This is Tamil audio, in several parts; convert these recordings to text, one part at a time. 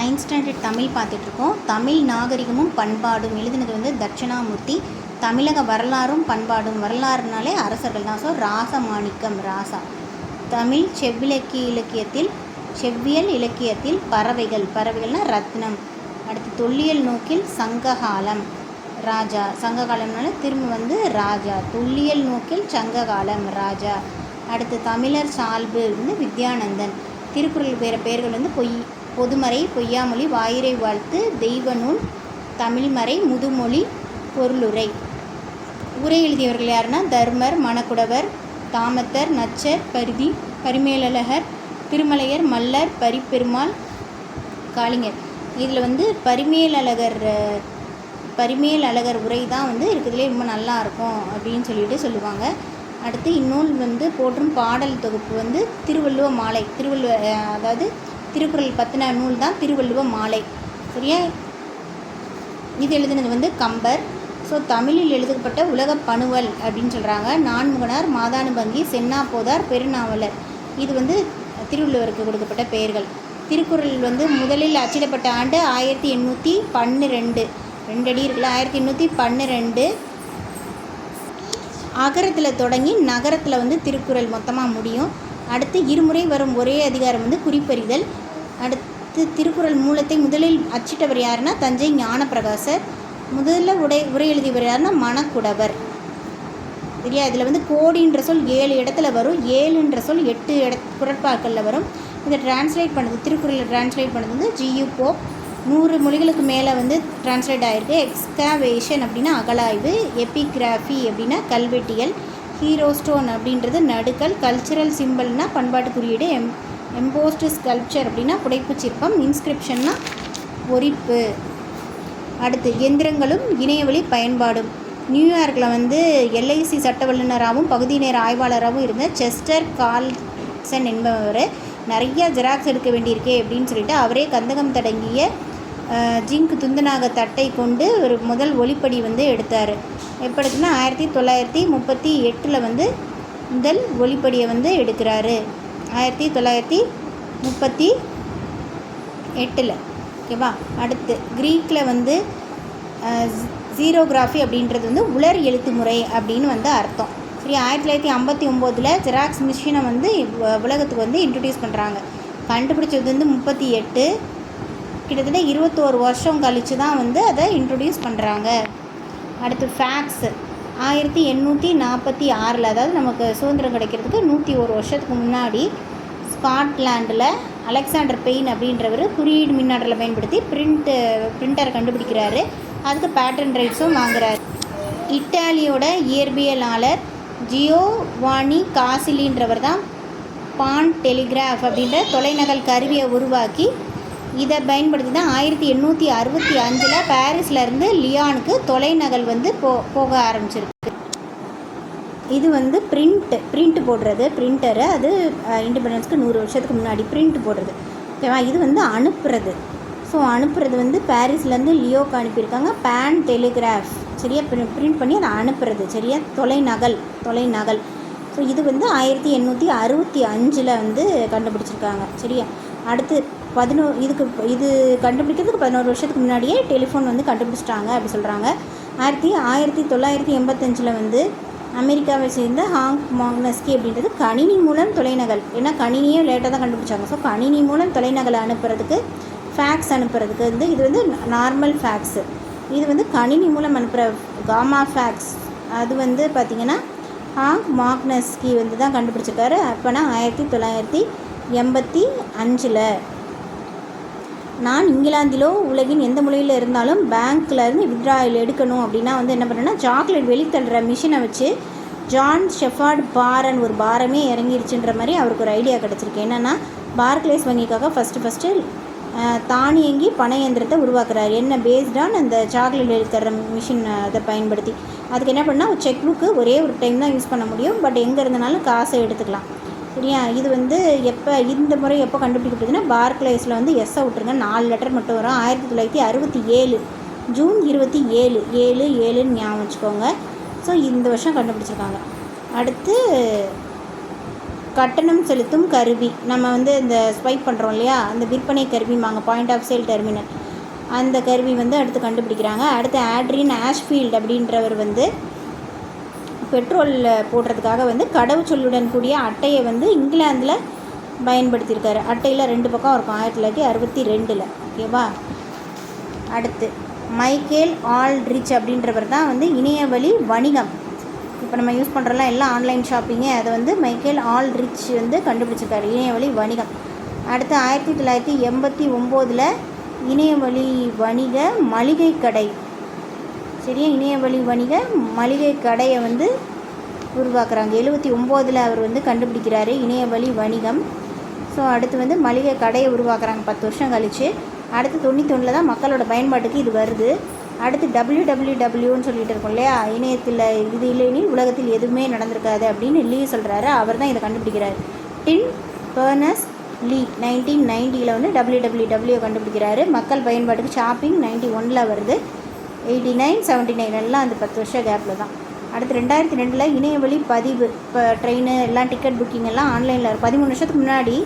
9th ஸ்டாண்டர்ட் தமிழ் பார்த்துட்ருக்கோம். தமிழ் நாகரிகமும் பண்பாடும் எழுதினது வந்து தட்சிணாமூர்த்தி. தமிழக வரலாறும் பண்பாடும், வரலாறுனாலே அரசர்கள் தான். ஸோ ராசமாணிக்கம் ராசா. தமிழ் செவ்வியல் இலக்கியத்தில் பறவைகள், பறவைகள்னால் ரத்னம். அடுத்து தொல்லியல் நோக்கில் சங்ககாலம் ராஜா. சங்ககாலம்னால திரும்ப வந்து ராஜா. தொல்லியல் நோக்கில் சங்ககாலம் ராஜா. அடுத்து தமிழர் சால்பு வந்து வித்யானந்தன். திருக்குறள் வேறு பெயர்கள் வந்து பொதுமறை, பொய்யாமொழி, வாயிரை வாழ்த்து, தெய்வநூல், தமிழ்மறை, முதுமொழி, பொருளுரை. உரை எழுதியவர்கள் யாருன்னா தர்மர், மணக்குடவர், தாமத்தர், நச்சர், பரிமேலழகர், திருமலையர், மல்லர், பரிப்பெருமாள், காளிங்கர். இதில் வந்து பரிமேலழகர் உரை தான் வந்து இருக்கிறதுலே ரொம்ப நல்லா இருக்கும் அப்படின்னு சொல்லுவாங்க. அடுத்து இந்நூல் வந்து போற்றும் பாடல் தொகுப்பு வந்து திருவள்ளுவ மாலை. அதாவது திருக்குறள் பற்றின நூல் தான் திருவள்ளுவ மாலை. சரியா? இது எழுதினது வந்து கம்பர். ஸோ தமிழில் எழுதப்பட்ட உலக பணுவல் அப்படின்னு சொல்கிறாங்க. நான்முகனார், மாதானுபங்கி, சென்னா போதார், பெருநாவலர். இது வந்து திருவள்ளுவருக்கு கொடுக்கப்பட்ட பெயர்கள். திருக்குறள் வந்து முதலில் அச்சிடப்பட்ட ஆண்டு 1812. 2 அடி இருக்குல்ல, 1812. அகரத்தில் தொடங்கி நகரத்தில் வந்து திருக்குறள் மொத்தமாக முடியும். அடுத்து இருமுறை வரும் ஒரே அதிகாரம் வந்து குறிப்பறிதல். அடுத்து திருக்குறள் மூலத்தை முதலில் அச்சிட்டவர் யாருன்னா தஞ்சை ஞானப்பிரகாசர். முதல்ல உரை எழுதியவர் யாருன்னா மணக்குடவர். சரியா? இதில் வந்து கோடின்ற சொல் 7 இடத்துல வரும், 7ன்ற சொல் 8 குறட்பாக்களில் வரும். இதை டிரான்ஸ்லேட் பண்ணது, திருக்குறளை டிரான்ஸ்லேட் பண்ணது வந்து ஜியு போப். 100 மொழிகளுக்கு மேலே வந்து டிரான்ஸ்லேட் ஆகிருக்கு. எக்ஸ்காவேஷன் அப்படின்னா அகழாய்வு, எபிகிராஃபி அப்படின்னா கல்வெட்டியல், ஹீரோஸ்டோன் அப்படின்றது நடுக்கல், கல்ச்சுரல் சிம்பிள்னால் பண்பாட்டு குறியீடு, எம்போஸ்டு ஸ்கல்ப்சர் அப்படின்னா புடைப்பு சிற்பம், இன்ஸ்கிரிப்ஷன்னா பொறிப்பு. அடுத்து எந்திரங்களும் இணையவழி பயன்பாடும். நியூயார்க்கில் வந்து LIC சட்ட வல்லுநராகவும் பகுதி நேர ஆய்வாளராகவும் இருந்த செஸ்டர் கார்ல்சன் என்பவர் நிறையா ஜெராக்ஸ் எடுக்க வேண்டியிருக்கே அப்படின்னு சொல்லிட்டு அவரே கந்தகம் தடங்கிய ஜிங்க் துந்தநாக தட்டை கொண்டு ஒரு முதல் ஒளிப்படி வந்து எடுத்தார். எப்போ எடுக்குன்னா 1938 வந்து முதல் ஒளிப்படியை வந்து எடுக்கிறாரு. 1938. ஓகேவா? அடுத்து க்ரீக்கில் வந்து ஜீரோகிராஃபி அப்படின்றது வந்து உலர் எழுத்து முறை அப்படின்னு வந்து அர்த்தம். சரி, 1959 ஜெராக்ஸ் மிஷினை வந்து உலகத்துக்கு வந்து இன்ட்ரடியூஸ் பண்ணுறாங்க. கண்டுபிடிச்சது வந்து 38. கிட்டத்தட்ட 21 வருஷம் கழித்து தான் வந்து அதை இன்ட்ரடியூஸ் பண்ணுறாங்க. அடுத்து ஃபேக்ஸ் 1846, அதாவது நமக்கு சுதந்திரம் கிடைக்கிறதுக்கு 101 வருஷத்துக்கு முன்னாடி ஸ்காட்லாண்டில் அலெக்சாண்டர் பெயின் அப்படின்றவர் குறியீடு மின்னாற்றலை பயன்படுத்தி பிரிண்டரை கண்டுபிடிக்கிறாரு. அதுக்கு பேட்டன் ரைட்ஸும் வாங்குறாரு. இட்டாலியோட இயற்பியலாளர் ஜியோவானி காசிலின்றவர் தான் பான் டெலிகிராஃப் அப்படின்ற தொலைநகல் கருவியை உருவாக்கி இதை பயன்படுத்தி தான் 1865 பாரிஸ்லேருந்து லியானுக்கு தொலைநகல் வந்து போக ஆரம்பிச்சிருக்கு. இது வந்து பிரிண்ட் போடுறது, பிரிண்டரு. அது இண்டிபெண்டன்ஸ்க்கு 100 வருஷத்துக்கு முன்னாடி பிரிண்ட் போடுறது. ஓகேவா? இது வந்து அனுப்புறது. ஸோ அனுப்புறது வந்து பாரிஸ்லேருந்து லியோக்கு அனுப்பியிருக்காங்க. Pan telegraph. சரியா? பிரிண்ட் பண்ணி அதை அனுப்புறது. சரியா? தொலைநகல். ஸோ இது வந்து 1865 வந்து கண்டுபிடிச்சிருக்காங்க. சரியா? அடுத்து இது கண்டுபிடிக்கிறதுக்கு 11 வருஷத்துக்கு முன்னாடியே டெலிஃபோன் வந்து கண்டுபிடிச்சிட்டாங்க அப்படி சொல்கிறாங்க. 1985 வந்து அமெரிக்காவை சேர்ந்த ஹாங் மாக்னஸ்கி அப்படின்றது கணினி மூலம் தொலைநகல். ஏன்னா கணினியே லேட்டாக தான் கண்டுபிடிச்சாங்க. ஸோ கணினி மூலம் தொலைநகலை அனுப்புறதுக்கு, ஃபேக்ஸ் அனுப்புறதுக்கு வந்து இது வந்து நார்மல் ஃபேக்ஸு. இது வந்து கணினி மூலம் அனுப்புகிற காமா ஃபேக்ஸ். அது வந்து பார்த்திங்கன்னா ஹாங் மாக்னஸ்கி வந்து தான் கண்டுபிடிச்சிருக்காரு. அப்போனா 1985. நான் இங்கிலாந்திலோ உலகின் எந்த மொழியில் இருந்தாலும் பேங்க்லேருந்து வித்ட்ராயல் எடுக்கணும் அப்படின்னா வந்து என்ன பண்ணேன்னா சாக்லேட் வெளித்தள்ளுற மிஷினை வச்சு ஜான் ஷெஃபார்ட் பாரன் ஒரு பாரமே இறங்கிருச்சுன்ற மாதிரி அவருக்கு ஒரு ஐடியா கிடச்சிருக்கு. என்னென்னா பார்க்லேஸ் வங்கிக்காக ஃபஸ்ட்டு தானியங்கி பண இயந்திரத்தை உருவாக்குறாரு. என்ன பேஸ்டான் அந்த சாக்லேட் வெளித்தள்ளுற மிஷின் அதை பயன்படுத்தி. அதுக்கு என்ன பண்ணால் ஒரு செக் புக்கு ஒரே ஒரு டைம் தான் யூஸ் பண்ண முடியும். பட் எங்கே இருந்தனாலும் காசை எடுத்துக்கலாம். சரியா? இது வந்து இந்த முறை எப்போ கண்டுபிடிக்கப்படுதுன்னா பார்க்லேஸில் வந்து எஸ்ஸை விட்டுருங்க, 4 லெட்டர் மட்டும் வரும். 1967 ஜூன் 27 7 ஞாபகம் வச்சுக்கோங்க. ஸோ இந்த வருஷம் கண்டுபிடிச்சிருக்காங்க. அடுத்து கட்டணம் செலுத்தும் கருவி, நம்ம வந்து இந்த ஸ்வைப் பண்ணுறோம் இல்லையா, அந்த விற்பனை கருவிமாங்க, பாயிண்ட் ஆஃப் சேல் டெர்மினல், அந்த கருவி வந்து அடுத்து கண்டுபிடிக்கிறாங்க. அடுத்து ஆட்ரியன் ஆஷ்ஃபீல்டு அப்படின்றவர் வந்து பெட்ரோலில் போடுறதுக்காக வந்து கடவுச்சொல்லுடன் கூடிய அட்டையை வந்து இங்கிலாந்தில் பயன்படுத்தியிருக்காரு. அட்டையில் 2 பக்கம் இருக்கும் 1962. ஓகேவா. அடுத்து மைக்கேல் ஆல்ட்ரிச் அப்படின்றவர் தான் வந்து இணையவழி வணிகம், இப்போ நம்ம யூஸ் பண்ணுறோம்லாம் எல்லாம் ஆன்லைன் ஷாப்பிங்கு, அதை வந்து மைக்கேல் ஆல்ட்ரிச் வந்து கண்டுபிடிச்சிருக்காரு, இணையவழி வணிகம். அடுத்து 1989 இணையவழி வணிக மளிகை கடை, சரியா, இணையவழி வணிக மளிகை கடையை வந்து உருவாக்குறாங்க. 79 அவர் வந்து கண்டுபிடிக்கிறாரு இணையவழி வணிகம். ஸோ அடுத்து வந்து மளிகை கடையை உருவாக்குறாங்க 10 வருஷம் கழிச்சு. அடுத்து 91 தான் மக்களோட பயன்பாட்டுக்கு இது வருது. அடுத்து wwwன்னு சொல்லிட்டு இருக்கோம் இல்லையா, இணையத்தில் இது இல்லைன்னு உலகத்தில் எதுவுமே நடந்திருக்காது அப்படின்னு லீ சொல்கிறாரு. அவர் தான் இதை கண்டுபிடிக்கிறார். டிம் பெர்னஸ் லீ 1990 வந்து www கண்டுபிடிக்கிறாரு. மக்கள் பயன்பாட்டுக்கு ஷாப்பிங் 91 வருது. 89, 79 எல்லாம் அந்த 10 வருஷம் கேப்பில் தான். அடுத்து 2002 இணையவழி பதிவு, இப்போ ட்ரெயின் எல்லாம் டிக்கெட் புக்கிங் எல்லாம் ஆன்லைனில் 13 வருஷத்துக்கு முன்னாடி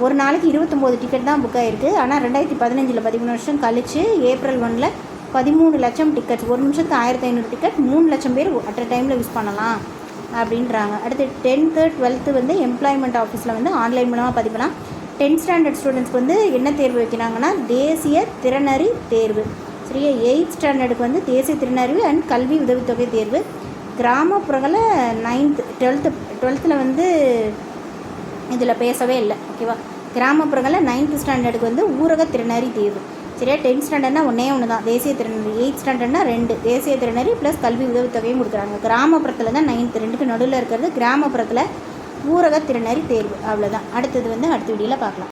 ஒரு நாளைக்கு 29 டிக்கெட் தான் புக் ஆகிருக்கு. ஆனால் 2015 13 வருஷம் கழித்து April 1 13 லட்சம் டிக்கெட்ஸ், ஒரு நிமிஷத்துக்கு 1500 டிக்கெட் 3 லட்சம் பேர் அட் அ டைமில் யூஸ் பண்ணலாம் அப்படின்றாங்க. அடுத்து 10th 12th வந்து எம்ப்ளாய்மெண்ட் ஆஃபீஸில் வந்து ஆன்லைன் மூலமாக பதிவுலாம். 10th ஸ்டாண்டர்ட் ஸ்டூடெண்ட்ஸ்க்கு வந்து என்ன தேர்வு வைக்கிறாங்கன்னா தேசிய திறனறி தேர்வு, சரியா. 8th ஸ்டாண்டர்டுக்கு வந்து தேசிய திறனறிவு அண்ட் கல்வி உதவித்தொகை தேர்வு. கிராமப்புறங்களில் 9th 12th வந்து இதில் பேசவே இல்லை, ஓகேவா. கிராமப்புறங்களில் 9th ஸ்டாண்டர்டுக்கு வந்து ஊரக திறனறி தேர்வு, சரியா. 10th ஸ்டாண்டர்ட்னா ஒன்று தான் தேசிய திறனறி, 8th ஸ்டாண்டர்ட்னா 2 தேசிய திறனறி ப்ளஸ் கல்வி உதவித்தொகையும் கொடுக்குறாங்க. கிராமப்புறத்தில் தான் 9th, 2க்கு நடுவில் இருக்கிறது கிராமப்புறத்தில் ஊரக திறனறி தேர்வு, அவ்வளோதான். அடுத்தது வந்து அடுத்த வீடியோவில் பார்க்கலாம்.